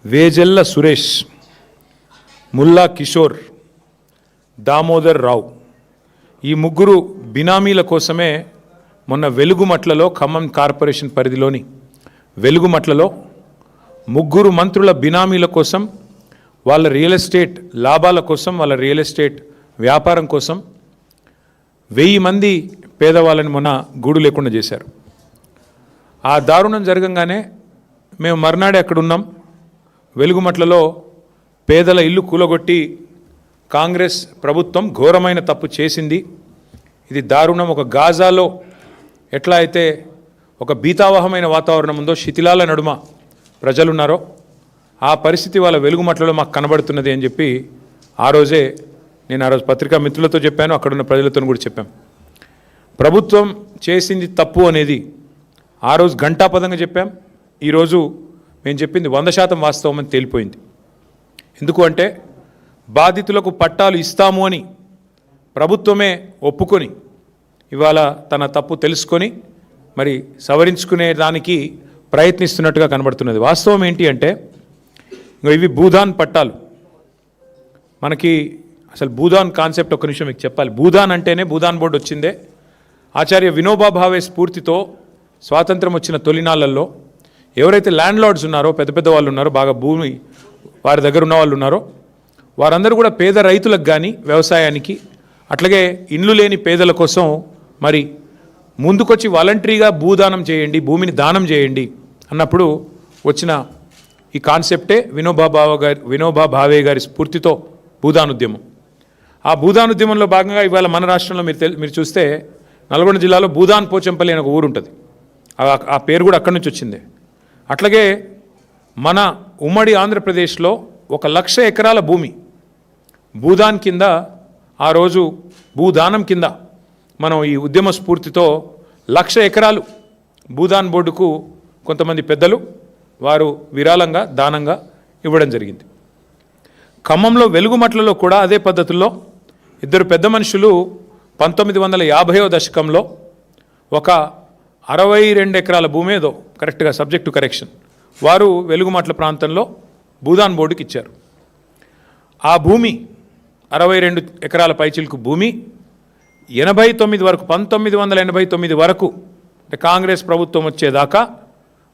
వేజెల్ల సురేష్, ముల్లా కిషోర్, దామోదర్ రావు ఈ ముగ్గురు బినామీల కోసమే మొన్న వెలుగుమట్లలో ఖమ్మం కార్పొరేషన్ పరిధిలోని వెలుగుమట్లలో ముగ్గురు మంత్రుల బినామీల కోసం వాళ్ళ రియల్ ఎస్టేట్ లాభాల కోసం వాళ్ళ రియల్ ఎస్టేట్ వ్యాపారం కోసం 1000 మంది పేదవాళ్ళని మొన్న గూడు లేకుండా చేశారు. ఆ దారుణం జరగంగానే మేము మర్నాడే అక్కడున్నాం. వెలుగుమట్లలో పేదల ఇల్లు కూలగొట్టి కాంగ్రెస్ ప్రభుత్వం ఘోరమైన తప్పు చేసింది. ఇది దారుణం. ఒక గాజాలో ఎట్లా అయితే ఒక భీతావహమైన వాతావరణం ఉందో, శిథిలాల నడుమ ప్రజలున్నారో ఆ పరిస్థితి వాళ్ళ వెలుగుమట్లలో మాకు కనబడుతున్నది అని చెప్పి ఆ రోజు పత్రికా మిత్రులతో చెప్పాను, అక్కడున్న ప్రజలతో కూడా చెప్పాం. ప్రభుత్వం చేసింది తప్పు అనేది ఆ రోజు ఘంటాపదంగా చెప్పాం. ఈరోజు మేము చెప్పింది 100% వాస్తవం అని తేలిపోయింది. ఎందుకు అంటే బాధితులకు పట్టాలు ఇస్తాము అని ప్రభుత్వమే ఒప్పుకొని ఇవాళ తన తప్పు తెలుసుకొని మరి సవరించుకునే దానికి ప్రయత్నిస్తున్నట్టుగా కనబడుతున్నది. వాస్తవం ఏంటి అంటే ఇవి భూదాన్ పట్టాలు. మనకి అసలు భూదాన్ కాన్సెప్ట్ ఒక నిమిషం మీకు చెప్పాలి. భూదాన్ అంటేనే భూదాన్ బోర్డు వచ్చిందే ఆచార్య వినోబా భావే స్ఫూర్తితో. స్వాతంత్రం వచ్చిన తొలినాళ్ళల్లో ఎవరైతే ల్యాండ్ లార్డ్స్ ఉన్నారో, పెద్ద పెద్ద వాళ్ళు ఉన్నారో, బాగా భూమి వారి దగ్గర ఉన్న వాళ్ళు ఉన్నారో వారందరూ కూడా పేద రైతులకు కానీ వ్యవసాయానికి, అట్లాగే ఇండ్లు లేని పేదల కోసం మరి ముందుకొచ్చి వాలంటరీగా భూదానం చేయండి, భూమిని దానం చేయండి అన్నప్పుడు వచ్చిన ఈ కాన్సెప్టే వినోబా భావే గారి స్ఫూర్తితో భూదానుద్యమం. ఆ భూదానుద్యమంలో భాగంగా ఇవాళ మన రాష్ట్రంలో మీరు చూస్తే నల్గొండ జిల్లాలో భూదాన్ పోచంపల్లి అనే ఒక ఊరు ఉంటుంది. ఆ పేరు కూడా అక్కడి నుంచి వచ్చింది. అట్లాగే మన ఉమ్మడి ఆంధ్రప్రదేశ్లో 1,00,000 ఎకరాల భూమి భూదాన్ కింద, ఆ రోజు భూదానం కింద మనం ఈ ఉద్యమ స్ఫూర్తితో 1,00,000 ఎకరాలు భూదాన్ బోర్డుకు కొంతమంది పెద్దలు వారు విరాళంగా దానంగా ఇవ్వడం జరిగింది. ఖమ్మంలో వెలుగుమట్లలో కూడా అదే పద్ధతుల్లో 2 పెద్ద మనుషులు 1950వ దశకంలో ఒక 62 ఎకరాల భూమి ఏదో కరెక్ట్గా సబ్జెక్ట్ టు కరెక్షన్ వారు వెలుగుమట్ల ప్రాంతంలో భూదాన్ బోర్డుకి ఇచ్చారు. ఆ భూమి 62 ఎకరాల పైచిలకు భూమి 89 వరకు 1989 వరకు అంటే కాంగ్రెస్ ప్రభుత్వం వచ్చేదాకా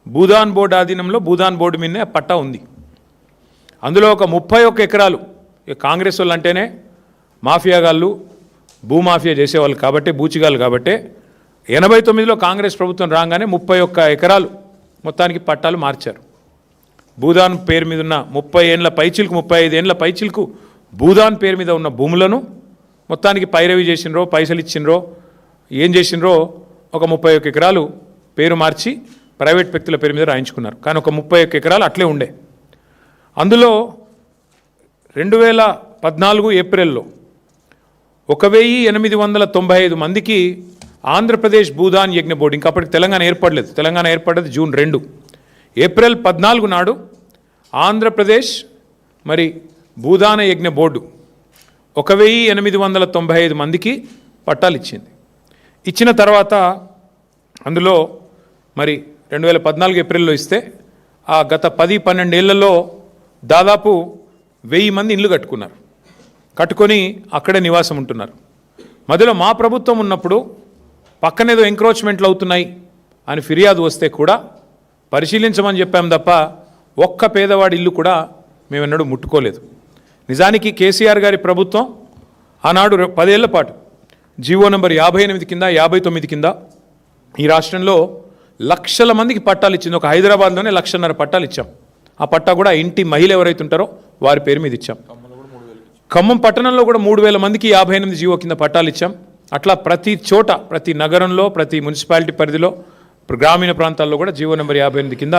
భూదాన్ బోర్డు ఆధీనంలో భూదాన్ బోర్డు మీదనే పట్టా ఉంది. అందులో ఒక 31 ఎకరాలు కాంగ్రెస్ వాళ్ళు అంటేనే మాఫియాగాళ్ళు, భూమాఫియా చేసేవాళ్ళు కాబట్టి, బూచిగాళ్ళు కాబట్టి 89లో కాంగ్రెస్ ప్రభుత్వం రాగానే 31 ఎకరాలు మొత్తానికి పట్టాలు మార్చారు. భూదాన్ పేరు మీద ఉన్న 30 ఏళ్ళ పైచిలకు 35 ఏళ్ళ పైచిలకు భూదాన్ పేరు మీద ఉన్న భూములను మొత్తానికి పైరవి చేసినరో, పైసలు ఇచ్చినరో, ఏం చేసినరో ఒక 31 ఎకరాలు పేరు మార్చి ప్రైవేట్ వ్యక్తుల పేరు మీద రాయించుకున్నారు. కానీ ఒక 31 ఎకరాలు అట్లే ఉండే. అందులో 2014 ఏప్రిల్లో 1895 మందికి ఆంధ్రప్రదేశ్ భూదాన్ యజ్ఞ బోర్డు, ఇంకా అప్పటికి తెలంగాణ ఏర్పడలేదు, తెలంగాణ ఏర్పడ్డది జూన్ 2, ఏప్రిల్ 14 నాడు ఆంధ్రప్రదేశ్ మరి భూదాన యజ్ఞ బోర్డు 1895 మందికి పట్టాలు ఇచ్చింది. ఇచ్చిన తర్వాత అందులో మరి 2014 ఏప్రిల్లో ఇస్తే ఆ గత 10-12 ఏళ్లలో దాదాపు 1000 మంది ఇళ్ళు కట్టుకొని అక్కడే నివాసం ఉంటున్నారు. మధ్యలో మా ప్రభుత్వం ఉన్నప్పుడు పక్కనేదో ఎంక్రోచ్మెంట్లు అవుతున్నాయి అని ఫిర్యాదు వస్తే కూడా పరిశీలించమని చెప్పాం తప్ప ఒక్క పేదవాడి ఇల్లు కూడా మేమెన్నడూ ముట్టుకోలేదు. నిజానికి కేసీఆర్ గారి ప్రభుత్వం ఆనాడు 10 ఏళ్ల పాటు జీవో నంబర్ 58 కింద 59 కింద ఈ రాష్ట్రంలో లక్షల మందికి పట్టాలు ఇచ్చింది. ఒక హైదరాబాద్లోనే 1,50,000 పట్టాలు ఇచ్చాం. ఆ పట్టా కూడా ఇంటి మహిళ ఎవరైతే ఉంటారో వారి పేరు మీద ఇచ్చాం. ఖమ్మం పట్టణంలో కూడా 3,000 మందికి 58 జీవో కింద పట్టాలు ఇచ్చాం. అట్లా ప్రతి చోట, ప్రతి నగరంలో, ప్రతి మున్సిపాలిటీ పరిధిలో, గ్రామీణ ప్రాంతాల్లో కూడా జీవో నెంబర్ 58 కింద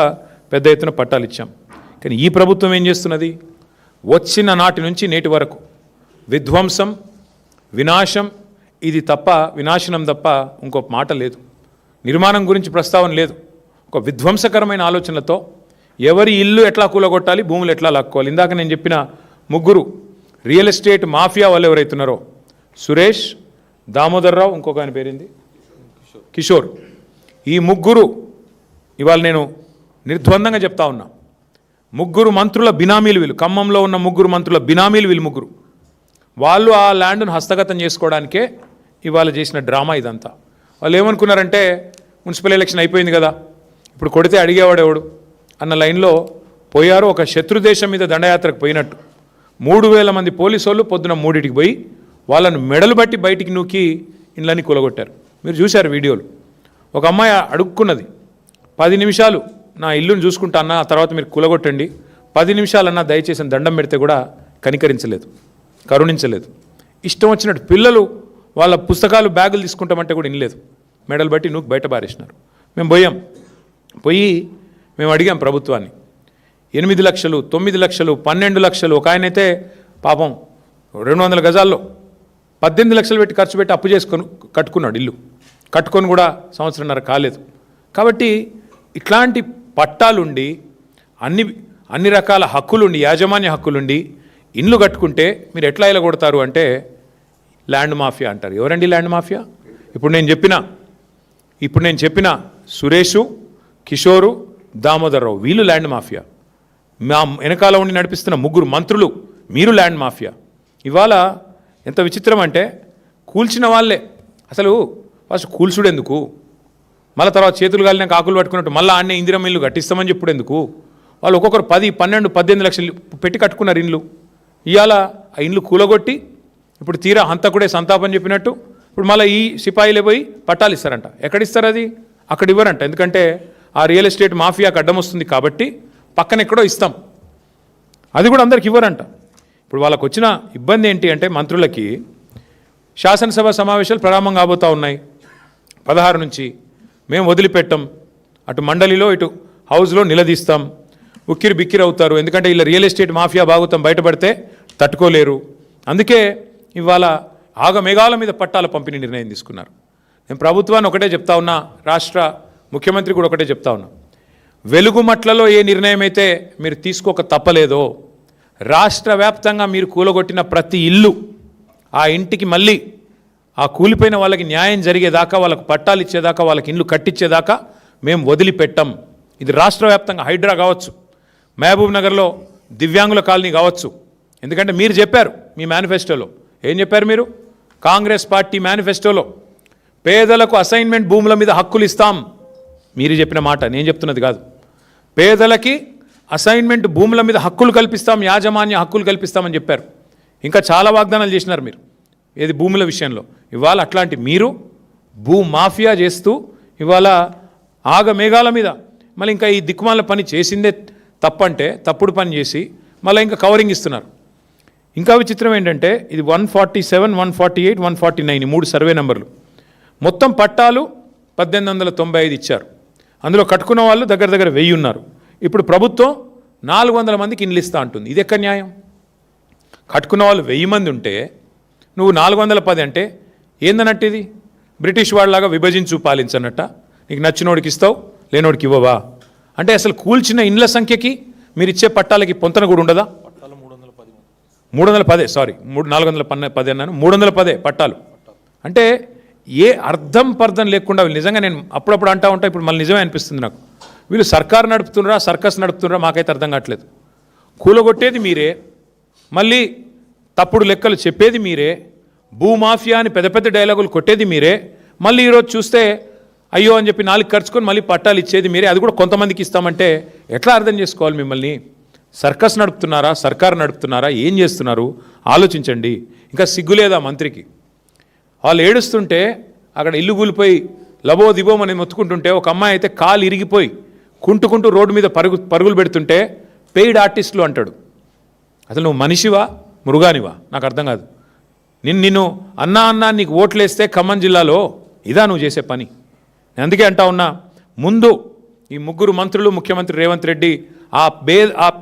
పెద్ద ఎత్తున పట్టాలు ఇచ్చాం. కానీ ఈ ప్రభుత్వం ఏం చేస్తున్నది? వచ్చిన నాటి నుంచి నేటి వరకు విధ్వంసం, వినాశం, ఇది తప్ప, వినాశనం తప్ప ఇంకో మాట లేదు. నిర్మాణం గురించి ప్రస్తావన లేదు. ఒక విధ్వంసకరమైన ఆలోచనలతో ఎవరి ఇల్లు ఎట్లా కూలగొట్టాలి, భూములు ఎట్లా లాక్కోవాలి. ఇందాక నేను చెప్పిన ముగ్గురు రియల్ ఎస్టేట్ మాఫియా వాళ్ళు ఎవరైతున్నారో సురేష్, దామోదర్ రావు, ఇంకొక ఆయన పేరింది కిషోర్, ఈ ముగ్గురు ఇవాళ నేను నిర్ద్వందంగా చెప్తా ఉన్నా, ముగ్గురు మంత్రుల బినామీలు వీళ్ళు, ఖమ్మంలో ఉన్న ముగ్గురు మంత్రుల బినామీలు వీళ్ళు ముగ్గురు. వాళ్ళు ఆ ల్యాండ్ను హస్తగతం చేసుకోవడానికే ఇవాళ చేసిన డ్రామా ఇదంతా. వాళ్ళు ఏమనుకున్నారంటే మున్సిపల్ ఎలక్షన్ అయిపోయింది కదా, ఇప్పుడు కొడితే అడిగేవాడు ఎవడు అన్న లైన్లో పోయారు. ఒక శత్రుదేశం మీద దండయాత్రకు పోయినట్టు 3000 మంది పోలీసు వాళ్ళు పొద్దున 3టికి పోయి వాళ్ళను మెడలు బట్టి బయటికి నూకి ఇండ్లని కూలగొట్టారు. మీరు చూశారు వీడియోలు. ఒక అమ్మాయి అడుక్కున్నది, 10 నిమిషాలు నా ఇల్లును చూసుకుంటా అన్న, ఆ తర్వాత మీరు కూలగొట్టండి, 10 నిమిషాలన్నా దయచేసి దండం పెడితే కూడా కనికరించలేదు, కరుణించలేదు. ఇష్టం వచ్చినట్టు పిల్లలు వాళ్ళ పుస్తకాలు బ్యాగులు తీసుకుంటామంటే కూడా ఇనలేదు, మెడలు బట్టి నూకి బయట బారేసినారు. మేము పోయి మేము అడిగాం ప్రభుత్వాన్ని. 8 లక్షలు, 9 లక్షలు, 12 లక్షలు, ఒక ఆయనైతే పాపం 200 గజాల్లో 18 లక్షలు పెట్టి ఖర్చు పెట్టి అప్పు చేసుకొని కట్టుకున్నాడు ఇల్లు. కట్టుకొని కూడా సంవత్సరంన్నర కాలేదు. కాబట్టి ఇట్లాంటి పట్టాలుండి అన్ని రకాల హక్కులుండి, యాజమాన్య హక్కులుండి ఇండ్లు కట్టుకుంటే మీరు ఎట్లా ఇలా కొడతారు అంటే ల్యాండ్ మాఫియా అంటారు. ఎవరండి ల్యాండ్ మాఫియా? ఇప్పుడు నేను చెప్పిన సురేషు, కిషోరు, దామోదర్ రావు వీళ్ళు ల్యాండ్ మాఫియా. మా వెనకాల ఉండి నడిపిస్తున్న ముగ్గురు మంత్రులు మీరు ల్యాండ్ మాఫియా. ఇవాళ ఎంత విచిత్రం అంటే కూల్చిన వాళ్ళే అసలు ఫస్ట్ కూల్చుడు ఎందుకు, మళ్ళీ తర్వాత చేతులు కాలినాక ఆకులు పట్టుకున్నట్టు మళ్ళీ ఆడనే ఇందిరమ్మ ఇల్లు కట్టిస్తామని చెప్పుడు ఎందుకు? వాళ్ళు ఒక్కొక్కరు 10, 12, 18 లక్షలు పెట్టి కట్టుకున్నారు ఇండ్లు. ఇవాళ ఆ ఇండ్లు కూలగొట్టి ఇప్పుడు తీరా హంతకుడే సంతాపం చెప్పినట్టు ఇప్పుడు మళ్ళీ ఈ సిపాయిలే పోయి పట్టాలు ఇస్తారంట. ఎక్కడిస్తారు అది? అక్కడ ఇవ్వరంట. ఎందుకంటే ఆ రియల్ ఎస్టేట్ మాఫియాకి అడ్డం వస్తుంది కాబట్టి పక్కన ఎక్కడో ఇస్తాం, అది కూడా అందరికి ఇవ్వరంట. ఇప్పుడు వాళ్ళకు వచ్చిన ఇబ్బంది ఏంటి అంటే మంత్రులకి శాసనసభ సమావేశాలు ప్రారంభం కాబోతూ ఉన్నాయి 16 నుంచి. మేము వదిలిపెట్టాం, అటు మండలిలో ఇటు హౌస్లో నిలదీస్తాం, ఉక్కిరి బిక్కిరి అవుతారు. ఎందుకంటే ఇలా రియల్ ఎస్టేట్ మాఫియా భాగవతం బయటపడితే తట్టుకోలేరు. అందుకే ఇవాళ ఆగమేఘాల మీద పట్టాల పంపిణీ నిర్ణయం తీసుకున్నారు. నేను ప్రభుత్వాన్ని ఒకటే చెప్తా ఉన్నా, రాష్ట్ర ముఖ్యమంత్రి కూడా ఒకటే చెప్తా ఉన్నా, వెలుగుమట్లలో ఏ నిర్ణయం అయితే మీరు తీసుకోక తప్పలేదో రాష్ట్ర వ్యాప్తంగా మీరు కూలగొట్టిన ప్రతి ఇల్లు ఆ ఇంటికి మళ్ళీ ఆ కూలిపోయిన వాళ్ళకి న్యాయం జరిగేదాకా, వాళ్ళకు పట్టాలు ఇచ్చేదాకా, వాళ్ళకి ఇండ్లు కట్టించేదాకా మేము వదిలిపెట్టాం. ఇది రాష్ట్ర వ్యాప్తంగా హైడ్రా కావచ్చు, మహబూబ్ నగర్లో దివ్యాంగుల కాలనీ కావచ్చు. ఎందుకంటే మీరు చెప్పారు మీ మేనిఫెస్టోలో, ఏం చెప్పారు మీరు? కాంగ్రెస్ పార్టీ మేనిఫెస్టోలో పేదలకు అసైన్మెంట్ భూముల మీద హక్కులు ఇస్తాం. మీరు చెప్పిన మాట, నేను చెప్తున్నది కాదు. పేదలకి అసైన్మెంట్ భూముల మీద హక్కులు కల్పిస్తాం, యాజమాన్య హక్కులు కల్పిస్తామని చెప్పారు. ఇంకా చాలా వాగ్దానాలు చేసినారు మీరు ఏది భూముల విషయంలో. ఇవాళ అట్లాంటి మీరు భూ మాఫియా చేస్తూ ఇవాళ ఆగమేఘాల మీద మళ్ళీ ఇంకా ఈ దిక్కుమాల పని చేసిందే తప్పంటే తప్పుడు పని చేసి మళ్ళీ ఇంకా కవరింగ్ ఇస్తున్నారు. ఇంకా విచిత్రం ఏంటంటే ఇది 147, 148, 149 ఈ 3 సర్వే నెంబర్లు. మొత్తం పట్టాలు 1895 ఇచ్చారు. అందులో కట్టుకున్న వాళ్ళు దగ్గర 1000 ఉన్నారు. ఇప్పుడు ప్రభుత్వం 400 మందికి ఇండ్లు ఇస్తా అంటుంది. ఇది ఎక్కడ న్యాయం? కట్టుకున్న వాళ్ళు 1000 మంది ఉంటే నువ్వు 410 అంటే ఏందన్నట్టు? ఇది బ్రిటిష్ వాళ్ళలాగా విభజించు పాలించన్నట్ట. నీకు నచ్చినోడికి ఇస్తావు, లేనోడికి ఇవ్వవా అంటే అసలు కూల్చిన ఇండ్ల సంఖ్యకి మీరు ఇచ్చే పట్టాలకి పొంతన కూడా ఉండదా? 310 సారీ 410 అన్నాను, 310 పట్టాలు అంటే ఏ అర్థం పర్థం లేకుండా వీళ్ళు నిజంగా నేను అప్పుడప్పుడు అంటూ ఉంటా, ఇప్పుడు మళ్ళీ నిజమే అనిపిస్తుంది నాకు. వీళ్ళు సర్కారు నడుపుతున్నారా, సర్కస్ నడుపుతున్నారా మాకైతే అర్థం కావట్లేదు. కూలగొట్టేది మీరే, మళ్ళీ తప్పుడు లెక్కలు చెప్పేది మీరే, భూమాఫియా అని పెద్ద పెద్ద డైలాగులు కొట్టేది మీరే, మళ్ళీ ఈరోజు చూస్తే అయ్యో అని చెప్పి 4 ఖర్చుకొని మళ్ళీ పట్టాలు ఇచ్చేది మీరే. అది కూడా కొంతమందికి ఇస్తామంటే ఎట్లా అర్థం చేసుకోవాలి మిమ్మల్ని? సర్కస్ నడుపుతున్నారా, సర్కారు నడుపుతున్నారా, ఏం చేస్తున్నారు ఆలోచించండి. ఇంకా సిగ్గులేదా మంత్రికి? వాళ్ళు ఏడుస్తుంటే అక్కడ ఇల్లు కూలిపోయి లబో దిబోమని మొత్తుకుంటుంటే ఒక అమ్మాయి అయితే కాలు ఇరిగిపోయి కుంటుకుంటూ రోడ్డు మీద పరుగులు పెడుతుంటే పెయిడ్ ఆర్టిస్టులు అంటాడు. అసలు నువ్వు మనిషివా మృగానివా నాకు అర్థం కాదు. నిన్ను అన్నా నీకు ఓట్లేస్తే ఖమ్మం జిల్లాలో ఇదా నువ్వు చేసే పని? నేను అందుకే అంటా ఉన్నా, ముందు ఈ ముగ్గురు మంత్రులు, ముఖ్యమంత్రి రేవంత్ రెడ్డి ఆ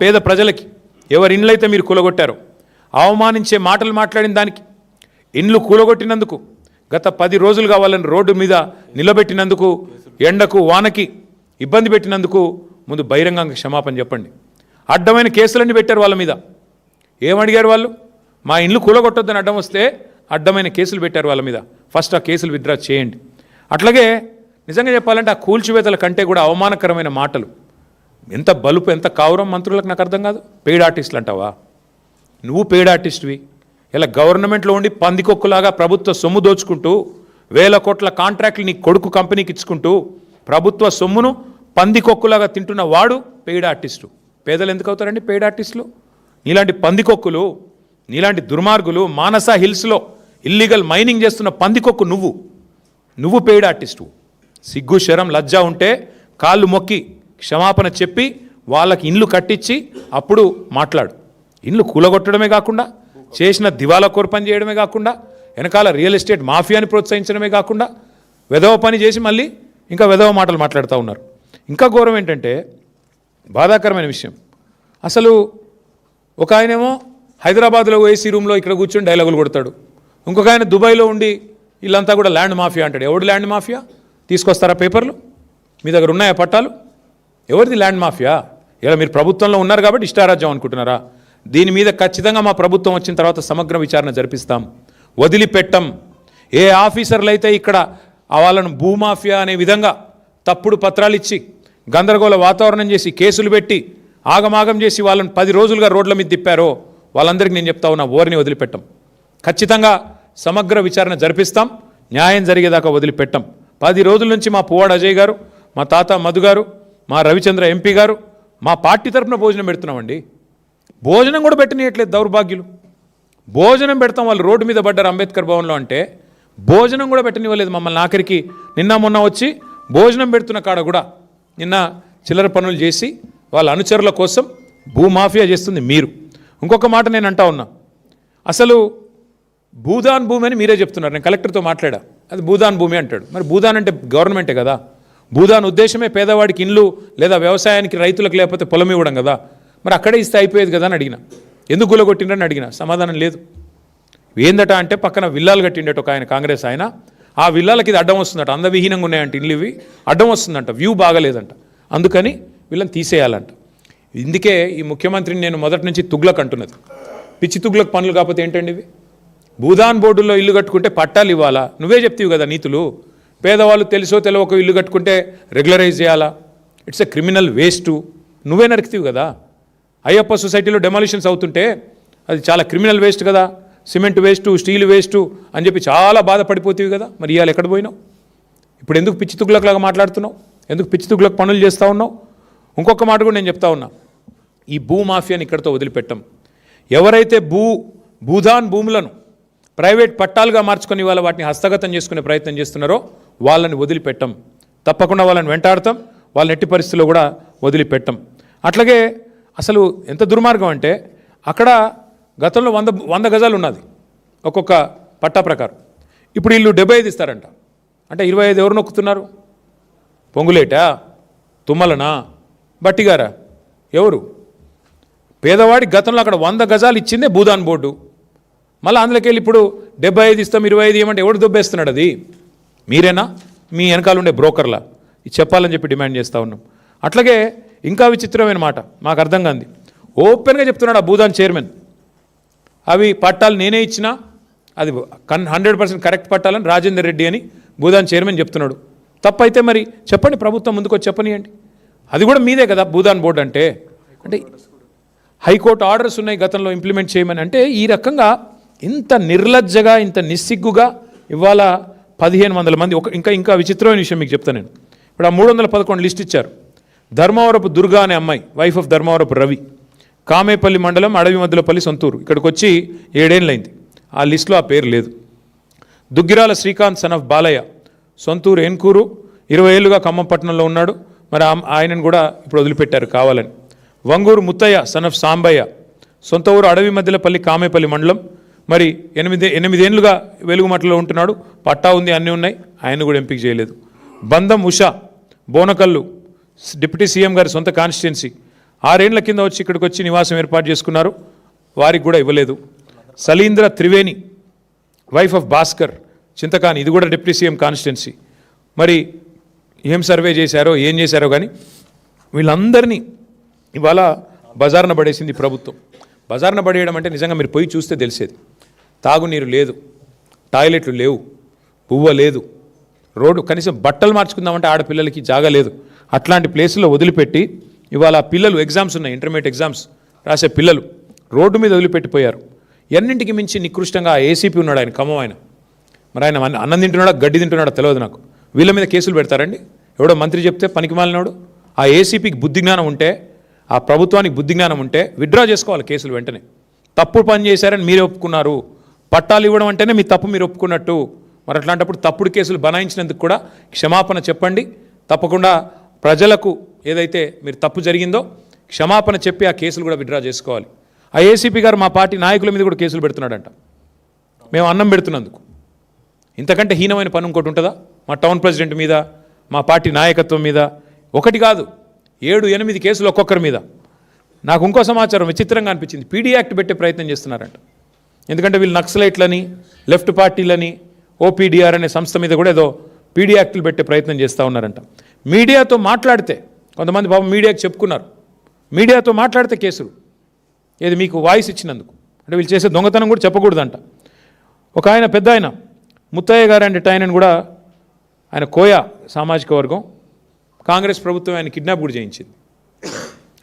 పేద ప్రజలకి ఎవరి ఇండ్లైతే మీరు కూలగొట్టారో అవమానించే మాటలు మాట్లాడిన దానికి, ఇండ్లు కూలగొట్టినందుకు, గత 10 రోజులుగా వాళ్ళని రోడ్డు మీద నిలబెట్టినందుకు, ఎండకు వానకి ఇబ్బంది పెట్టినందుకు ముందు బహిరంగంగా క్షమాపణ చెప్పండి. అడ్డమైన కేసులన్నీ పెట్టారు వాళ్ళ మీద. ఏమడిగారు వాళ్ళు? మా ఇండ్లు కూలగొట్టొద్దని అడ్డం వస్తే అడ్డమైన కేసులు పెట్టారు వాళ్ళ మీద. ఫస్ట్ ఆ కేసులు విత్డ్రా చేయండి. అట్లాగే నిజంగా చెప్పాలంటే ఆ కూల్చివేతల కంటే కూడా అవమానకరమైన మాటలు ఎంత బలుపు ఎంత కావురం మంత్రులకు నాకు అర్థం కాదు. పెయిడ్ ఆర్టిస్టులు అంటావా? నువ్వు పెయిడ్ ఆర్టిస్ట్వి. ఇలా గవర్నమెంట్లో ఉండి పందికొక్కులాగా ప్రభుత్వ సొమ్ము దోచుకుంటూ 1000 కోట్ల కాంట్రాక్ట్లు నీ కొడుకు కంపెనీకి ఇచ్చుకుంటూ ప్రభుత్వ సొమ్మును పందికొక్కులాగా తింటున్న వాడు పెయిడ్ ఆర్టిస్టు. పేదలు ఎందుకు అవుతారండి పెయిడ్ ఆర్టిస్టులు? నీలాంటి పందికొక్కులు, నీలాంటి దుర్మార్గులు మానస హిల్స్లో ఇల్లీగల్ మైనింగ్ చేస్తున్న పందికొక్కు నువ్వు పెయిడ్ ఆర్టిస్టు. సిగ్గు శరం లజ్జ ఉంటే కాళ్ళు మొక్కి క్షమాపణ చెప్పి వాళ్ళకి ఇండ్లు కట్టించి అప్పుడు మాట్లాడు. ఇండ్లు కూలగొట్టడమే కాకుండా చేసిన దివాలా కోరు పని చేయడమే కాకుండా వెనకాల రియల్ ఎస్టేట్ మాఫియాని ప్రోత్సహించడమే కాకుండా వెధవ పని చేసి మళ్ళీ ఇంకా వెధవ మాటలు మాట్లాడుతూ ఉన్నారు. ఇంకా ఘోరం ఏంటంటే బాధాకరమైన విషయం, అసలు ఒక ఆయనేమో హైదరాబాద్లో ఏసీ రూమ్లో ఇక్కడ కూర్చొని డైలాగులు కొడతాడు, ఇంకొక ఆయన దుబాయ్లో ఉండి వీళ్ళంతా కూడా ల్యాండ్ మాఫియా అంటాడు. ఎవడు ల్యాండ్ మాఫియా? తీసుకొస్తారా పేపర్లు? మీ దగ్గర ఉన్నాయా పట్టాలు? ఎవరిది ల్యాండ్ మాఫియా? ఇలా మీరు ప్రభుత్వంలో ఉన్నారు కాబట్టి ఇష్టారాజ్యం అనుకుంటున్నారా? దీని మీద ఖచ్చితంగా మా ప్రభుత్వం వచ్చిన తర్వాత సమగ్ర విచారణ జరిపిస్తాం, వదిలిపెట్టం. ఏ ఆఫీసర్లు అయితే ఇక్కడ వాళ్ళను భూమాఫియా అనే విధంగా తప్పుడు పత్రాలు ఇచ్చి గందరగోళ వాతావరణం చేసి కేసులు పెట్టి ఆగమాగం చేసి వాళ్ళని 10 రోజులుగా రోడ్ల మీద తిప్పారో వాళ్ళందరికీ నేను చెప్తా ఉన్నా, ఓరిని వదిలిపెట్టం. ఖచ్చితంగా సమగ్ర విచారణ జరిపిస్తాం, న్యాయం జరిగేదాకా వదిలిపెట్టం. 10 రోజుల నుంచి మా పువ్వాడ అజయ్ గారు, మా తాత మధు గారు, మా రవిచంద్ర ఎంపీ గారు మా పార్టీ తరఫున భోజనం పెడుతున్నామండి. భోజనం కూడా పెట్టనీయట్లేదు దౌర్భాగ్యులు. భోజనం పెడతాం, వాళ్ళు రోడ్డు మీద పడ్డారు అంబేద్కర్ భవన్లో అంటే భోజనం కూడా పెట్టనివ్వలేదు మమ్మల్ని. ఆఖరికి నిన్న మొన్న వచ్చి భోజనం పెడుతున్న కాడ కూడా నిన్న చిల్లర పనులు చేసి వాళ్ళ అనుచరుల కోసం భూమాఫియా చేస్తుంది మీరు. ఇంకొక మాట నేను అంటా ఉన్నా, అసలు భూదాన్ భూమి అని మీరే చెప్తున్నారు. నేను కలెక్టర్తో మాట్లాడా, అది భూదాన్ భూమి అంటాడు. మరి భూదాన్ అంటే గవర్నమెంటే కదా. భూదాన్ ఉద్దేశమే పేదవాడికి ఇండ్లు లేదా వ్యవసాయానికి రైతులకు లేకపోతే పొలం ఇవ్వడం కదా. మరి అక్కడే ఇస్తే అయిపోయేది కదా అని అడిగిన. ఎందుకు గులగొట్టిండ్రని అడిగిన, సమాధానం లేదు. ఏందట అంటే పక్కన విల్లాలు కట్టిండట ఒక ఆయన కాంగ్రెస్ ఆయన, ఆ విల్లాలకి ఇది అడ్డం వస్తుందట, అందవిహీనంగా ఉన్నాయంట ఇండ్లు, ఇవి అడ్డం వస్తుందంట, వ్యూ బాగలేదంట, అందుకని వీళ్ళని తీసేయాలంట. ఇందుకే ఈ ముఖ్యమంత్రిని నేను మొదటి నుంచి తుగ్లక్ అంటున్నది. పిచ్చి తుగ్లక్ పనులు కాకపోతే ఏంటండి ఇవి? భూదాన్ బోర్డుల్లో ఇల్లు కట్టుకుంటే పట్టాలు ఇవ్వాలా? నువ్వే చెప్తావు కదా నీతులు. పేదవాళ్ళు తెలుసో తెలియక ఇల్లు కట్టుకుంటే రెగ్యులరైజ్ చేయాలా? It's a criminal waste. నువ్వే నరికితీవు కదా. అయ్యప్ప సొసైటీలో డెమాలిషన్స్ అవుతుంటే అది చాలా క్రిమినల్ వేస్ట్ కదా, సిమెంట్ వేస్టు, స్టీల్ వేస్టు అని చెప్పి చాలా బాధపడిపోతీవి కదా. మరి ఇవాళ ఎక్కడ పోయినావు? ఇప్పుడు ఎందుకు పిచ్చి తుగ్లక్లాగా మాట్లాడుతున్నావు? ఎందుకు పిచ్చి తుగ్లక్ పనులు చేస్తూ ఉన్నావు? ఇంకొక మాట కూడా నేను చెప్తా ఉన్నా, ఈ భూమాఫియాని ఇక్కడితో వదిలిపెట్టం. ఎవరైతే భూదాన్ భూములను ప్రైవేట్ పట్టాలుగా మార్చుకొని వాళ్ళ వాటిని హస్తగతం చేసుకునే ప్రయత్నం చేస్తున్నారో వాళ్ళని వదిలిపెట్టం. తప్పకుండా వాళ్ళని వెంటాడతాం, వాళ్ళని ఎట్టి పరిస్థితుల్లో కూడా వదిలిపెట్టం. అట్లాగే అసలు ఎంత దుర్మార్గం అంటే అక్కడ గతంలో 100 గజాలు ఉన్నది ఒక్కొక్క పట్టా ప్రకారం. ఇప్పుడు వీళ్ళు 75 ఇస్తారంట. అంటే 25 ఎవరు నొక్కుతున్నారు? పొంగులేటా, తుమ్మలనా, బట్టిగారా, ఎవరు? పేదవాడి గతంలో అక్కడ 100 గజాలు ఇచ్చిందే భూదాన్ బోర్డు. మళ్ళీ అందులోకి వెళ్ళి ఇప్పుడు 75 ఇస్తాం 25 ఏమంటే ఎవడు దొబ్బేస్తున్నాడు? అది మీరేనా? మీ వెనకాల ఉండే బ్రోకర్లా? ఇది చెప్పాలని చెప్పి డిమాండ్ చేస్తూ ఉన్నాం. అట్లాగే ఇంకా విచిత్రమైన మాట మాకు అర్థం కాంది, ఓపెన్గా చెప్తున్నాడు ఆ భూదాన్ చైర్మన్, అవి పట్టాలు నేనే ఇచ్చినా అది 100% కరెక్ట్ పట్టాలని రాజేందర్ రెడ్డి అని భూదాన్ చైర్మన్ చెప్తున్నాడు. తప్పైతే మరి చెప్పండి, ప్రభుత్వం ముందుకు వచ్చి చెప్పనియండి. అది కూడా మీదే కదా భూదాన్ బోర్డు అంటే. అంటే హైకోర్టు ఆర్డర్స్ ఉన్నాయి గతంలో ఇంప్లిమెంట్ చేయమని. అంటే ఈ రకంగా ఇంత నిర్లజ్జగా ఇంత నిస్సిగ్గుగా ఇవాళ 1500 మంది ఇంకా విచిత్రమైన విషయం మీకు చెప్తాను నేను. ఇప్పుడు ఆ 311 లిస్ట్ ఇచ్చారు. ధర్మవరపు దుర్గా అనే అమ్మాయి, వైఫ్ ఆఫ్ ధర్మవరపు రవి, కామేపల్లి మండలం అడవి మధ్యలపల్లి సొంతూరు, ఇక్కడికి వచ్చి 7 ఏళ్ళైంది. ఆ లిస్టులో ఆ పేరు లేదు. దుగ్గిరాల శ్రీకాంత్ సన్ ఆఫ్ బాలయ్య, సొంతూరు ఎన్కూరు, 20 ఏళ్ళుగా ఖమ్మంపట్నంలో ఉన్నాడు. మరి ఆయనను కూడా ఇప్పుడు వదిలిపెట్టారు కావాలని. వంగూరు ముత్తయ్య సన్ ఆఫ్ సాంబయ్య, సొంత ఊరు అడవి మధ్యలపల్లి కామేపల్లి మండలం, మరి 8 ఏళ్ళుగా వెలుగుమట్టలో ఉంటున్నాడు, పట్టా ఉంది, అన్నీ ఉన్నాయి, ఆయన కూడా ఎంపిక చేయలేదు. బందం ఉషా, బోనకల్లు, డిప్యూటీ సీఎం గారి సొంత కాన్స్టిట్యున్సీ, 6 ఏళ్ల కింద వచ్చి ఇక్కడికి వచ్చి నివాసం ఏర్పాటు చేసుకున్నారు, వారికి కూడా ఇవ్వలేదు. సలీంద్ర త్రివేణి, వైఫ్ ఆఫ్ భాస్కర్, చింతకాని, ఇది కూడా డిప్యూటీ సీఎం కాన్స్టిట్యున్సీ. మరి ఏం సర్వే చేశారో ఏం చేశారో కానీ వీళ్ళందరినీ ఇవాళ బజార్న పడేసింది ప్రభుత్వం. బజార్న పడేయడం అంటే నిజంగా మీరు పోయి చూస్తే తెలిసేది. తాగునీరు లేదు, టాయిలెట్లు లేవు, పువ్వ లేదు, రోడ్డు కనీసం బట్టలు మార్చుకుందామంటే ఆడపిల్లలకి జాగా లేదు. అట్లాంటి ప్లేసుల్లో వదిలిపెట్టి ఇవాళ పిల్లలు ఎగ్జామ్స్ ఉన్నాయి, ఇంటర్మీడియట్ ఎగ్జామ్స్ రాసే పిల్లలు రోడ్డు మీద వదిలిపెట్టిపోయారు. ఎన్నింటికి మించి నికృష్టంగా ఏసీపీ ఉన్నాడు, ఆయన ఖమ్మం ఆయన. మరి ఆయన అన్నం తింటున్నాడా గడ్డి తింటున్నాడా తెలియదు నాకు. వీళ్ళ మీద కేసులు పెడతారండి? ఎవడో మంత్రి చెప్తే పనికి మాలినోడు. ఆ ఏసీపీకి బుద్ధి జ్ఞానం ఉంటే, ఆ ప్రభుత్వానికి బుద్ధి జ్ఞానం ఉంటే విత్డ్రా చేసుకోవాలి కేసులు వెంటనే. తప్పుడు పని చేశారని మీరే ఒప్పుకున్నారు, పట్టాలు ఇవ్వడం అంటేనే మీ తప్పు మీరు ఒప్పుకున్నట్టు. మరి అట్లాంటప్పుడు తప్పుడు కేసులు బనాయించినందుకు కూడా క్షమాపణ చెప్పండి. తప్పకుండా ప్రజలకు ఏదైతే మీరు తప్పు జరిగిందో క్షమాపణ చెప్పి ఆ కేసులు కూడా విత్డ్రా చేసుకోవాలి. ఆ ఏసీపీ గారు మా పార్టీ నాయకుల మీద కూడా కేసులు పెడుతున్నాడంట, మేము అన్నం పెడుతున్నందుకు. ఇంతకంటే హీనమైన పని ఇంకోటి ఉంటుందా? మా టౌన్ ప్రెసిడెంట్ మీద, మా పార్టీ నాయకత్వం మీద ఒకటి కాదు 7-8 కేసులు ఒక్కొక్కరి మీద. నాకు ఇంకో సమాచారం విచిత్రంగా అనిపించింది, పీడీ యాక్ట్ పెట్టే ప్రయత్నం చేస్తున్నారంట. ఎందుకంటే వీళ్ళు నక్సలైట్లని, లెఫ్ట్ పార్టీలని, ఓపీడీఆర్ అనే సంస్థ మీద కూడా ఏదో పీడీ యాక్టులు పెట్టే ప్రయత్నం చేస్తూ ఉన్నారంట. మీడియాతో మాట్లాడితే, కొంతమంది బాబు మీడియాకి చెప్పుకున్నారు, మీడియాతో మాట్లాడితే కేసులు. ఏది మీకు వాయిస్ ఇచ్చినందుకు, అంటే వీళ్ళు చేసే దొంగతనం కూడా చెప్పకూడదంట. ఒక ఆయన పెద్ద ఆయన ముత్తయ్య గారు అంటే ఆయనను కూడా, ఆయన కోయ సామాజిక వర్గం, కాంగ్రెస్ ప్రభుత్వం ఆయన కిడ్నాప్ కూడా చేయించింది.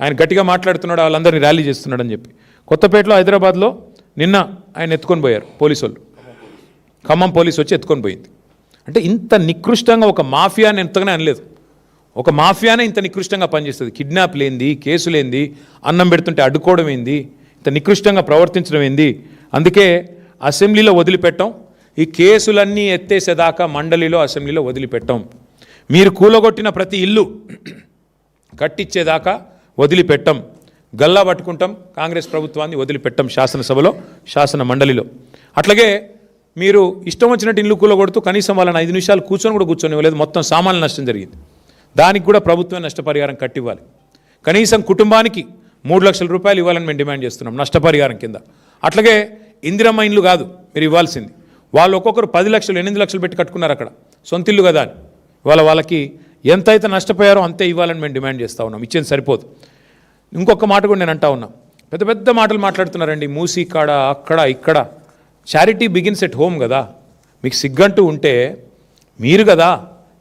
ఆయన గట్టిగా మాట్లాడుతున్నాడు, వాళ్ళందరినీ ర్యాలీ చేస్తున్నాడని చెప్పి. కొత్తపేటలో, హైదరాబాద్లో నిన్న ఆయన ఎత్తుకొని పోయారు పోలీసు వాళ్ళు. ఖమ్మం పోలీసు వచ్చి ఎత్తుకొని పోయింది. అంటే ఇంత నికృష్టంగా ఒక మాఫియాని ఎంతగానే అనలేదు. ఒక మాఫియానే ఇంత నికృష్టంగా పనిచేస్తుంది. కిడ్నాప్ లేంది, కేసులేంది, అన్నం పెడుతుంటే అడ్డుకోవడం ఏంది, ఇంత నికృష్టంగా ప్రవర్తించడం ఏంది. అందుకే అసెంబ్లీలో వదిలిపెట్టాం, ఈ కేసులన్నీ ఎత్తేసేదాకా మండలిలో, అసెంబ్లీలో వదిలిపెట్టాం. మీరు కూలగొట్టిన ప్రతి ఇల్లు కట్టించేదాకా వదిలిపెట్టాం. గల్లా పట్టుకుంటాం, కాంగ్రెస్ ప్రభుత్వాన్ని వదిలిపెట్టాం శాసనసభలో, శాసన మండలిలో. అట్లాగే మీరు ఇష్టం వచ్చినట్టు ఇల్లు కూలగొడుతూ కనీసం వాళ్ళని 5 నిమిషాలు కూర్చొని కూడా కూర్చొనివ్వలేదు. మొత్తం సామాన్య నష్టం జరిగింది. దానికి కూడా ప్రభుత్వం నష్టపరిహారం కట్టివ్వాలి. కనీసం కుటుంబానికి 3 లక్షల రూపాయలు ఇవ్వాలని మేము డిమాండ్ చేస్తున్నాం నష్టపరిహారం కింద. అట్లాగే ఇందిరమ్మ ఇండ్లు కాదు మీరు ఇవ్వాల్సింది, వాళ్ళు ఒక్కొక్కరు 10 లక్షలు 8 లక్షలు పెట్టి కట్టుకున్నారు అక్కడ, సొంత ఇల్లు కదా అని. వాళ్ళకి ఎంతైతే నష్టపోయారో అంతే ఇవ్వాలని మేము డిమాండ్ చేస్తూ ఉన్నాం. ఇచ్చేది సరిపోదు. ఇంకొక మాట కూడా నేను అంటా ఉన్నా, పెద్ద పెద్ద మాటలు మాట్లాడుతున్నారండి, మూసీ కాడ అక్కడ ఇక్కడ. చారిటీ బిగిన్స్ ఎట్ హోమ్ కదా. మీకు సిగ్గంటూ ఉంటే మీరు కదా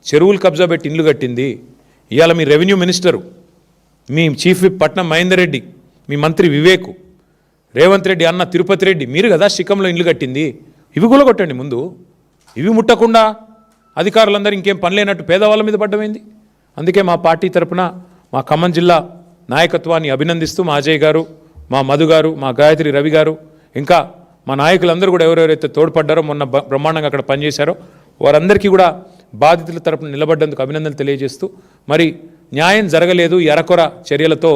చెరువులు కబ్జా పెట్టి ఇండ్లు కట్టింది. ఇవాళ మీ రెవెన్యూ మినిస్టరు, మీ చీఫ్ విప్ పట్నం మహేందర్ రెడ్డి, మీ మంత్రి వివేక్, రేవంత్ రెడ్డి అన్న తిరుపతి రెడ్డి, మీరు కదా శిఖంలో ఇండ్లు కట్టింది. ఇవి కూడా కొట్టండి ముందు. ఇవి ముట్టకుండా అధికారులందరూ ఇంకేం పని లేనట్టు పేదవాళ్ళ మీద పడ్డమైంది. అందుకే మా పార్టీ తరపున మా ఖమ్మం జిల్లా నాయకత్వాన్ని అభినందిస్తూ మా అజయ్ గారు, మా మధు గారు, మా గాయత్రి రవి గారు, ఇంకా మా నాయకులందరూ కూడా ఎవరెవరైతే తోడ్పడ్డారో, మొన్న బ్రహ్మాండంగా అక్కడ పనిచేశారో వారందరికీ కూడా బాధితుల తరపున నిలబడ్డందుకు అభినందనలు తెలియజేస్తూ, మరి న్యాయం జరగలేదు, ఎరకొర చర్యలతో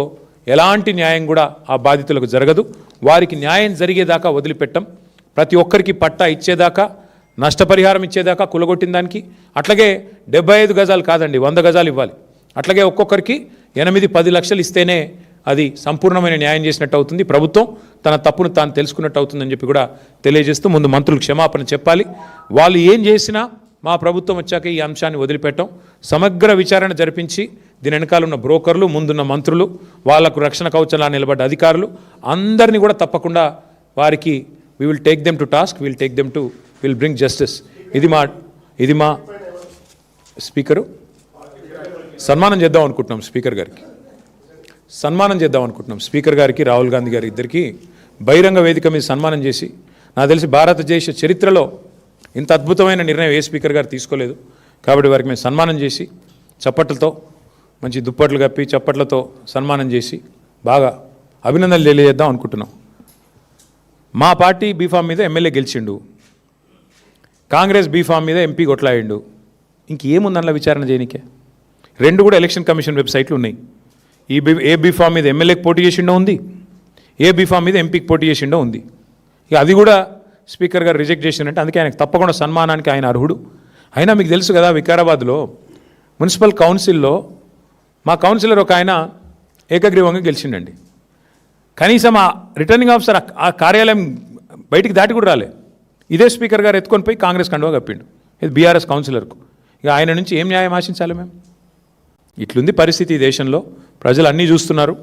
ఎలాంటి న్యాయం కూడా ఆ బాధితులకు జరగదు. వారికి న్యాయం జరిగేదాకా వదిలిపెట్టం. ప్రతి ఒక్కరికి పట్టా ఇచ్చేదాకా, నష్టపరిహారం ఇచ్చేదాకా కూలగొట్టిన దానికి. అట్లాగే 75 గజాలు కాదండి, 100 గజాలు ఇవ్వాలి. అట్లాగే ఒక్కొక్కరికి 8-10 లక్షలు ఇస్తేనే అది సంపూర్ణమైన న్యాయం చేసినట్టు అవుతుంది. ప్రభుత్వం తన తప్పును తాను తెలుసుకున్నట్టు అవుతుందని చెప్పి కూడా తెలియజేస్తూ, ముందు మంత్రులకు క్షమాపణ చెప్పాలి. వాళ్ళు ఏం చేసినా మా ప్రభుత్వం వచ్చాక ఈ అంశాన్ని వదిలిపెట్టాం. సమగ్ర విచారణ జరిపించి దీని వెనకాల ఉన్న బ్రోకర్లు, ముందున్న మంత్రులు, వాళ్లకు రక్షణ కవచంలా నిలబడ్డ అధికారులు అందరినీ కూడా తప్పకుండా వారికి we will take them to task, we'll bring justice. ఇది మా స్పీకరు సన్మానం చేద్దాం అనుకుంటున్నాం. స్పీకర్ గారికి రాహుల్ గాంధీ గారి ఇద్దరికి బహిరంగ వేదిక మీద సన్మానం చేసి, నాకు తెలిసి భారతదేశ చరిత్రలో ఇంత అద్భుతమైన నిర్ణయం ఏ స్పీకర్ గారు తీసుకోలేదు. కాబట్టి వారికి మేము సన్మానం చేసి చప్పట్లతో, మంచి దుప్పట్లు కప్పి చప్పట్లతో సన్మానం చేసి బాగా అభినందనలు తెలియజేద్దాం అనుకుంటున్నాం. మా పార్టీ బీఫామ్ మీద ఎమ్మెల్యే గెలిచిండు, కాంగ్రెస్ బీఫామ్ మీద ఎంపీ కొట్లాడిండు. ఇంకేముంది అందులో విచారణ చేయనికే? 2 కూడా ఎలక్షన్ కమిషన్ వెబ్సైట్లు ఉన్నాయి. ఏ బీఫామ్ మీద ఎమ్మెల్యేకి పోటీ చేసిండో ఉంది, ఏ బీఫామ్ మీద ఎంపీకి పోటీ చేసిండో ఉంది. ఇక అది కూడా స్పీకర్ గారు రిజెక్ట్ చేసిందంటే అందుకే ఆయనకు తప్పకుండా సన్మానానికి ఆయన అర్హుడు. అయినా మీకు తెలుసు కదా, వికారాబాద్లో మున్సిపల్ కౌన్సిల్లో మా కౌన్సిలర్ ఒక ఆయన ఏకగ్రీవంగా గెలిచిండండి. కనీసం ఆ రిటర్నింగ్ ఆఫీసర్ ఆ కార్యాలయం బయటికి దాటి కూడా రాలే. ఇదే స్పీకర్ గారు ఎత్తుకొని పోయి కాంగ్రెస్ కండువా కప్పిండు. ఇది బీఆర్ఎస్ కౌన్సిలర్కు. ఇక ఆయన నుంచి ఏం న్యాయం ఆశించాలి మేము? ఇట్లుంది పరిస్థితి ఈ దేశంలో. ప్రజలు అన్నీ చూస్తున్నారు.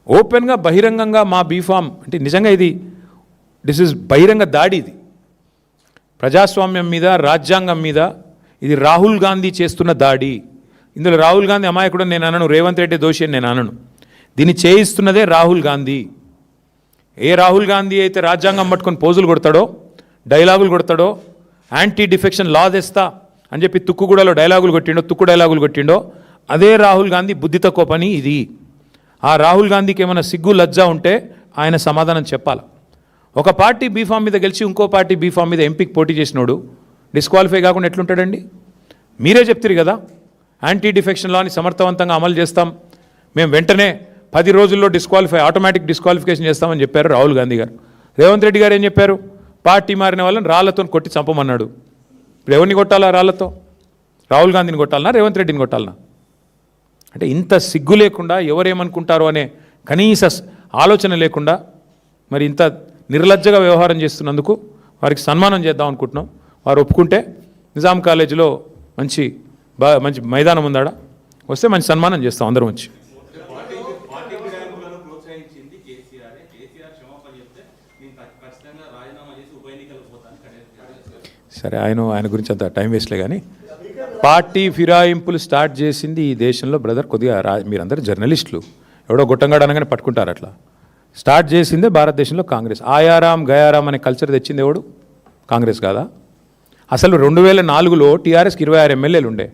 ఓపెన్గా బహిరంగంగా మా బీఫామ్ అంటే నిజంగా దిస్ ఇస్ బహిరంగ దాడి. ఇది ప్రజాస్వామ్యం మీద, రాజ్యాంగం మీద ఇది రాహుల్ గాంధీ చేస్తున్న దాడి. ఇందులో రాహుల్ గాంధీ అమాయకుడు నేను అనను, రేవంత్ రెడ్డి దోషి అని నేను అనను. దీన్ని చేయిస్తున్నదే రాహుల్ గాంధీ. ఏ రాహుల్ గాంధీ అయితే రాజ్యాంగం పట్టుకొని పోజులు కొడతాడో, డైలాగులు కొడతాడో, యాంటీ డిఫెక్షన్ లా తెస్తా అని చెప్పి తుక్కుగూడలో డైలాగులు కొట్టిండో, తుక్కు డైలాగులు కొట్టిండో, అదే రాహుల్ గాంధీ బుద్ధి తక్కువ పని ఇది. ఆ రాహుల్ గాంధీకి ఏమైనా సిగ్గు లజ్జా ఉంటే ఆయన సమాధానం చెప్పాలి. ఒక పార్టీ బీఫామ్ మీద గెలిచి ఇంకో పార్టీ బీఫామ్ మీద ఎంపీకి పోటీ చేసినోడు డిస్క్వాలిఫై కాకుండా ఎట్లుంటాడండి? మీరే చెప్తారు కదా, యాంటీ డిఫెక్షన్ లాని సమర్థవంతంగా అమలు చేస్తాం, మేము వెంటనే 10 రోజుల్లో ఆటోమేటిక్ డిస్క్వాలిఫికేషన్ చేస్తామని చెప్పారు రాహుల్ గాంధీ గారు. రేవంత్ రెడ్డి గారు ఏం చెప్పారు? పార్టీ మారిన వాళ్ళని రాళ్లతో కొట్టి చంపమన్నాడు. ఇప్పుడు ఎవరిని కొట్టాలా రాళ్లతో? రాహుల్ గాంధీని కొట్టాలనా, రేవంత్ రెడ్డిని కొట్టాలనా? అంటే ఇంత సిగ్గు లేకుండా, ఎవరేమనుకుంటారో అనే కనీస ఆలోచన లేకుండా మరి ఇంత నిర్లజ్జగా వ్యవహారం చేస్తున్నందుకు వారికి సన్మానం చేద్దాం అనుకుంటున్నాం. వారు ఒప్పుకుంటే నిజాం కాలేజీలో మంచి మైదానం ఉందాడ, వస్తే మంచి సన్మానం చేస్తాం అందరం వచ్చి. సరే, ఆయన గురించి అంత టైం వేస్ట్లే. కానీ పార్టీ ఫిరాయింపులు స్టార్ట్ చేసింది ఈ దేశంలో బ్రదర్, కొద్దిగా మీరందరూ జర్నలిస్టులు, ఎవడో గొట్టంగాడు అనగానే పట్టుకుంటారు. అట్లా స్టార్ట్ చేసిందే భారతదేశంలో కాంగ్రెస్. ఆయారాం గయారాం అనే కల్చర్ తెచ్చింది ఎవడు? కాంగ్రెస్ కాదా? అసలు 2004లో టీఆర్ఎస్కి 26 ఎమ్మెల్యేలు ఉండే,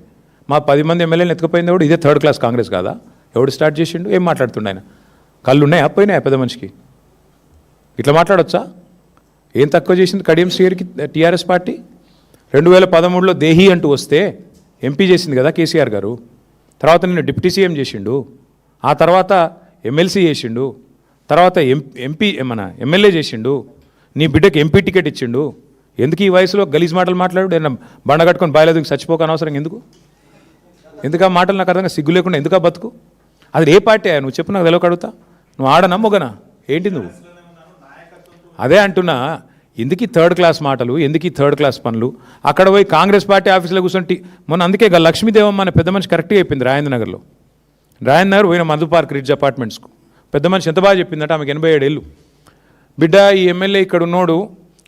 మా 10 మంది ఎమ్మెల్యేలు ఎత్తుకుపోయింది ఎవడు? ఇదే థర్డ్ క్లాస్ కాంగ్రెస్ కాదా? ఎవడు స్టార్ట్ చేసిండు? ఏం మాట్లాడుతుండే ఆయన? కళ్ళు ఉన్నాయా? పోయినాయా పెద్ద మనిషికి? ఇట్లా మాట్లాడొచ్చా? ఏం తక్కువ చేసింది కడియం శ్రీహరికి టీఆర్ఎస్ పార్టీ? 2013లో దేహి అంటూ వస్తే ఎంపీ చేసింది కదా కేసీఆర్ గారు. తర్వాత నిన్ను డిప్యూటీ సీఎం చేసిండు, ఆ తర్వాత ఎమ్మెల్సీ చేసిండు, తర్వాత ఎమ్మెల్యే చేసిండు, నీ బిడ్డకి ఎంపీ టికెట్ ఇచ్చిండు. ఎందుకు ఈ వయసులో గలీజ్ మాటలు మాట్లాడు? నేను బండ కట్టుకొని బాయలేదుకు చచ్చిపోక అనవసరం ఎందుకు? ఎందుకు ఆ మాటలు నాకు అర్థంగా సిగ్గు లేకుండా ఎందుకు బతుకు? అది ఏ పార్టీ అయ్యా నువ్వు చెప్పు, నాకు తెలియక అడుగుతా. నువ్వు ఆడనా మొగనా ఏంటి నువ్వు? అదే అంటున్నా, ఎందుకు థర్డ్ క్లాస్ మాటలు, ఎందుకు థర్డ్ క్లాస్ పనులు? అక్కడ పోయి కాంగ్రెస్ పార్టీ ఆఫీసులో కూర్చొని మొన్న అందుకే లక్ష్మీదేవమ్మ అనే పెద్ద మనిషి కరెక్ట్గా చెప్పింది రాజేంద్రనగర్లో. రాజేంద్రనగర్ పోయిన మధు పార్క్ రిడ్జ్ అపార్ట్మెంట్స్కు పెద్ద మనిషి ఎంత బాగా చెప్పిందంటే, ఆమెకు 87 ఏళ్ళు. బిడ్డ, ఈ ఎమ్మెల్యే ఇక్కడ ఉన్నోడు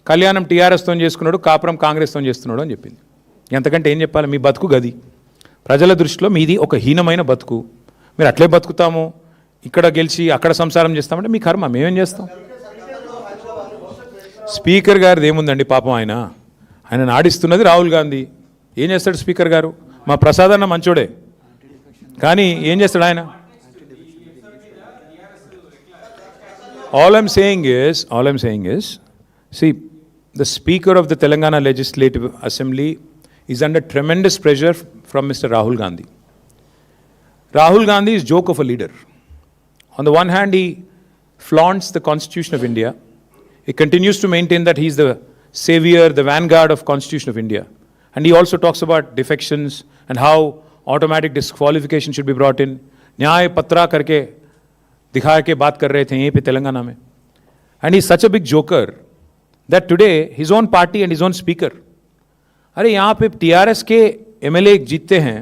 కళ్యాణం టీఆర్ఎస్తో చేసుకున్నాడు, కాపురం కాంగ్రెస్తో చేస్తున్నాడు అని చెప్పింది. ఎంతకంటే ఏం చెప్పాలి? మీ బతుకు గది. ప్రజల దృష్టిలో మీది ఒక హీనమైన బతుకు. మీరు అట్లే బతుకుతాము, ఇక్కడ గెలిచి అక్కడ సంసారం చేస్తామంటే మీ కర్మ, మేమేం చేస్తాం? స్పీకర్ గారిది ఏముందండి పాపం, ఆయన నాడిస్తున్నది రాహుల్ గాంధీ. ఏం చేస్తాడు స్పీకర్ గారు? మా ప్రసాద్ అన్న మంచోడే, కానీ ఏం చేస్తాడు ఆయన? All I'm saying is, see, the Speaker of the Telangana Legislative Assembly is under tremendous pressure from Mr. Rahul Gandhi. Rahul Gandhi is joke of a leader. On the one hand, he flaunts the Constitution of India. He continues to maintain that he is the savior, the vanguard of Constitution of India. And he also talks about defections and how automatic disqualification should be brought in. न्याय पत्रा करके दिखा के बात कर रहे थे यहीं पे तेलंगाना में. And he is such a big joker that today his own party and his own speaker, अरे यहाँ पे टीआरएस के एमएलए जीतते हैं,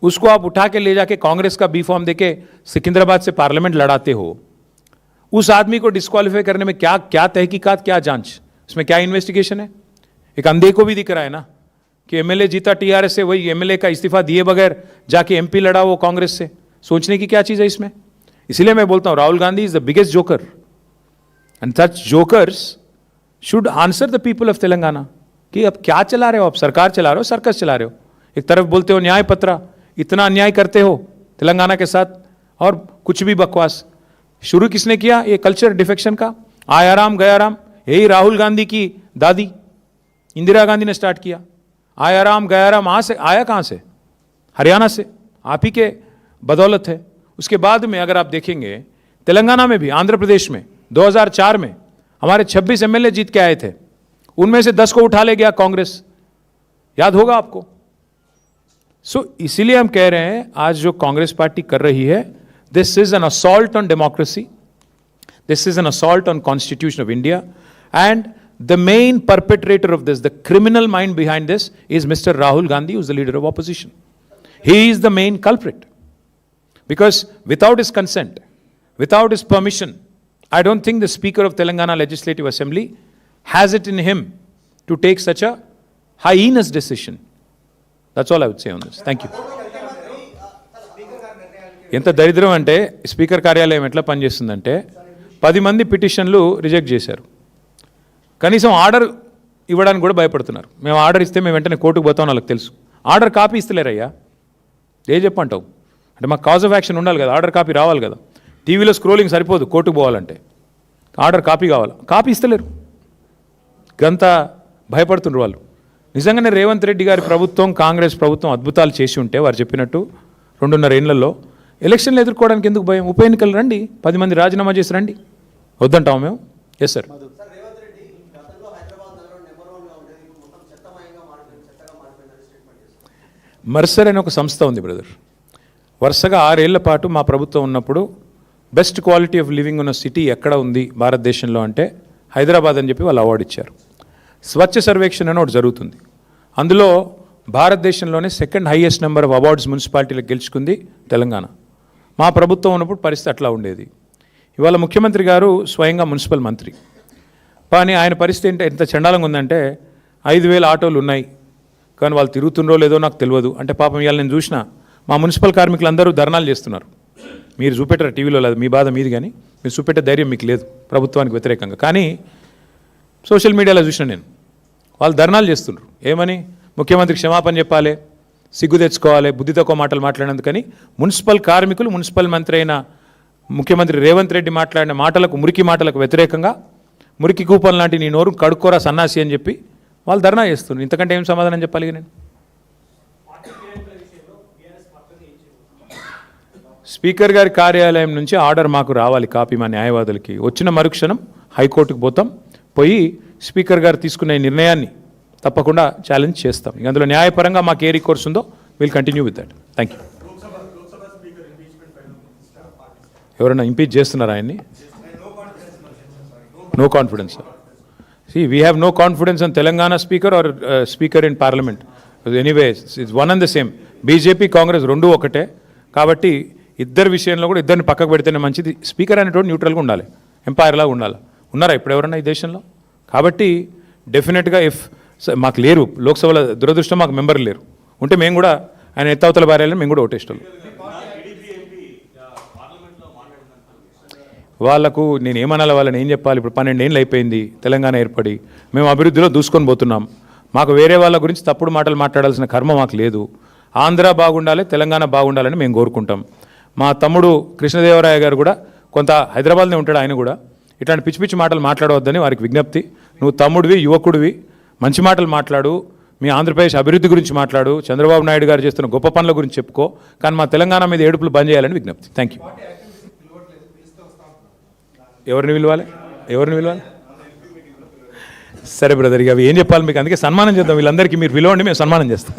उसको आप उठा के ले जाके कांग्रेस का बी फॉर्म देके सिकंदराबाद से पार्लियामेंट लड़ाते हो. उस आदमी को डिस्क्वालीफाई करने में क्या तहकीकात, क्या जांच, इसमें क्या इन्वेस्टिगेशन है? एक अंधे को भी दिख रहा है ना कि एमएलए जीता टीआरएस से, वही एमएलए का इस्तीफा दिए बगैर जाके एमपी लड़ा वो कांग्रेस से. सोचने की क्या चीज़ है इसमें? इसीलिए मैं बोलता हूँ Rahul Gandhi is the biggest joker and such jokers should answer the people of Telangana कि अब क्या चला रहे हो, आप सरकार चला रहे हो, सर्कस चला रहे हो. एक तरफ बोलते हो न्याय पत्रा, इतना अन्याय करते हो तेलंगाना के साथ, और कुछ भी बकवास. शुरू किसने किया ये कल्चर डिफेक्शन का? आयाराम गयाराम, यही राहुल गांधी की दादी इंदिरा गांधी ने स्टार्ट किया. आयाराम गयाराम आया कहाँ से? हरियाणा से, आप ही के बदौलत है. उसके बाद में अगर आप देखेंगे तेलंगाना में भी, आंध्र प्रदेश में 2004 में हमारे 26 एमएलए जीत के आए थे, उनमें से 10 को उठा ले गया कांग्रेस, याद होगा आपको. सो इसीलिए हम कह रहे हैं आज जो कांग्रेस पार्टी कर रही है, this is an assault on democracy, this is an assault on constitution of India, and the main perpetrator of this, the criminal mind behind this is mister Rahul Gandhi, who is the leader of opposition. He is the main culprit. Because without his consent, without his permission, I don't think the Speaker of Telangana Legislative Assembly has it in him to take such a heinous decision. That's all I would say on this. Thank you. ఎంత దరిద్రం అంటే speaker కార్యాలయం ఎట్లా పనిచేస్తుందంటే 10 మంది పిటిషన్లు reject చేశారు. కనీసం order ఇవ్వడానికి కూడా భయపడుతున్నారు. మేము ఆర్డర్ ఇస్తే మేము వెంటనే కోర్టుకు పోతామని వాళ్ళకి తెలుసు. ఆర్డర్ కాపీ ఇస్తలేరయ్యా, ఏ చెప్పంటావు? అంటే మాకు కాజ్ ఆఫ్ యాక్షన్ ఉండాలి కదా, ఆర్డర్ కాపీ రావాలి కదా. టీవీలో స్క్రోలింగ్ సరిపోదు, కోర్టుకు పోవాలంటే ఆర్డర్ కాపీ కావాలి, కాపీ ఇస్తలేరు. గంత భయపడుతుండ్రు వాళ్ళు. నిజంగానే రేవంత్ రెడ్డి గారి ప్రభుత్వం, కాంగ్రెస్ ప్రభుత్వం అద్భుతాలు చేసి ఉంటే వారు చెప్పినట్టు 2.5 ఏళ్లలో ఎలక్షన్లు ఎదుర్కోవడానికి ఎందుకు భయం? ఉప ఎన్నికలు రండి, 10 మంది రాజీనామా చేసి రండి. వద్దంటాము మేము? Yes sir. మర్సర్ అనే ఒక సంస్థ ఉంది బ్రదర్. వరుసగా 6 ఏళ్ల పాటు మా ప్రభుత్వం ఉన్నప్పుడు బెస్ట్ క్వాలిటీ ఆఫ్ లివింగ్ ఉన్న సిటీ ఎక్కడ ఉంది భారతదేశంలో అంటే హైదరాబాద్ అని చెప్పి వాళ్ళు అవార్డు ఇచ్చారు. స్వచ్ఛ సర్వేక్షణ అని ఒకటి జరుగుతుంది. అందులో భారతదేశంలోనే 2nd highest number of awards మున్సిపాలిటీలకు గెలుచుకుంది తెలంగాణ. మా ప్రభుత్వం ఉన్నప్పుడు పరిస్థితి అట్లా ఉండేది. ఇవాళ ముఖ్యమంత్రి గారు స్వయంగా మున్సిపల్ మంత్రి, కానీ ఆయన పరిస్థితి ఎంత చండాలంగా ఉందంటే 5,000 ఆటోలు ఉన్నాయి, కానీ వాళ్ళు తిరుగుతుండ్రో లేదో నాకు తెలియదు. అంటే పాపం ఇవాళ నేను చూసిన మా మున్సిపల్ కార్మికులందరూ ధర్నాలు చేస్తున్నారు. మీరు చూపెట్టరు టీవీలో, లేదు మీ బాధ మీది, కానీ మీరు చూపెట్టే ధైర్యం మీకు లేదు ప్రభుత్వానికి వ్యతిరేకంగా. కానీ సోషల్ మీడియాలో చూసిన నేను, వాళ్ళు ధర్నాలు చేస్తున్నారు. ఏమని? ముఖ్యమంత్రి క్షమాపణ చెప్పాలి, సిగ్గు తెచ్చుకోవాలి, బుద్ధి తక్కువ మాటలు మాట్లాడినందుకని మున్సిపల్ కార్మికులు మున్సిపల్ మంత్రి అయిన ముఖ్యమంత్రి రేవంత్ రెడ్డి మాట్లాడిన మాటలకు, మురికి మాటలకు వ్యతిరేకంగా మురికి కూపన్ లాంటి నీ నోరు కడుక్కోరా సన్నాసి అని చెప్పి వాళ్ళు ధర్నా చేస్తున్నారు. ఇంతకంటే ఏం సమాధానం చెప్పాలి నేను? స్పీకర్ గారి కార్యాలయం నుంచి ఆర్డర్ మాకు రావాలి, కాపీ మా న్యాయవాదులకి. వచ్చిన మరుక్షణం హైకోర్టుకు పోతాం, పోయి స్పీకర్ గారు తీసుకునే నిర్ణయాన్ని తప్పకుండా ఛాలెంజ్ చేస్తాం. ఇక అందులో న్యాయపరంగా మాకు ఏ రికోర్స్ ఉందో will continue with that. Thank you. ఎవరైనా ఇంపీచ్ చేస్తున్నారా ఆయన్ని? No confidence. See, we have no confidence in Telangana speaker or speaker in parliament. Anyway, it's one and the same. BJP Congress రెండు ఒకటే. కాబట్టి ఇద్దరు విషయంలో కూడా ఇద్దరిని పక్కకు పెడితేనే మంచిది. స్పీకర్ అనేటువంటి న్యూట్రల్గా ఉండాలి, ఎంపైర్ లాగా ఉండాలి. ఉన్నారా ఇప్పుడు ఎవరన్నా ఈ దేశంలో? కాబట్టి డెఫినెట్గా మాకు లేరు లోక్సభలో, దురదృష్టం మాకు మెంబర్ లేరు. ఉంటే మేము కూడా ఆయన ఎత్తవతల భార్యాలని మేము కూడా ఓటేస్తాం. వాళ్లకు నేను ఏమనాలి, వాళ్ళని ఏం చెప్పాలి? ఇప్పుడు 12 ఏళ్ళు అయిపోయింది తెలంగాణ ఏర్పడి, మేము అభివృద్ధిలో దూసుకొని పోతున్నాం. మాకు వేరే వాళ్ళ గురించి తప్పుడు మాటలు మాట్లాడాల్సిన కర్మ మాకు లేదు. ఆంధ్ర బాగుండాలి, తెలంగాణ బాగుండాలని మేము కోరుకుంటాం. మా తమ్ముడు కృష్ణదేవరాయ గారు కూడా కొంత హైదరాబాద్నే ఉంటాడు, ఆయన కూడా ఇట్లాంటి పిచ్చి పిచ్చి మాటలు మాట్లాడవద్దని వారికి విజ్ఞప్తి. నువ్వు తమ్ముడివి, యువకుడివి, మంచి మాటలు మాట్లాడు, మీ ఆంధ్రప్రదేశ్ అభివృద్ధి గురించి మాట్లాడు, చంద్రబాబు నాయుడు గారు చేస్తున్న గొప్ప పనుల గురించి చెప్పుకో, కానీ మా తెలంగాణ మీద ఏడుపులు బంద్ చేయాలని విజ్ఞప్తి. Thank you. ఎవరిని పిలవాలి? సరే బ్రదర్, ఇక అవి ఏం చెప్పాలి మీకు? అందుకే సన్మానం చేద్దాం వీళ్ళందరికీ. మీరు పిలవండి, మేము సన్మానం చేస్తాం.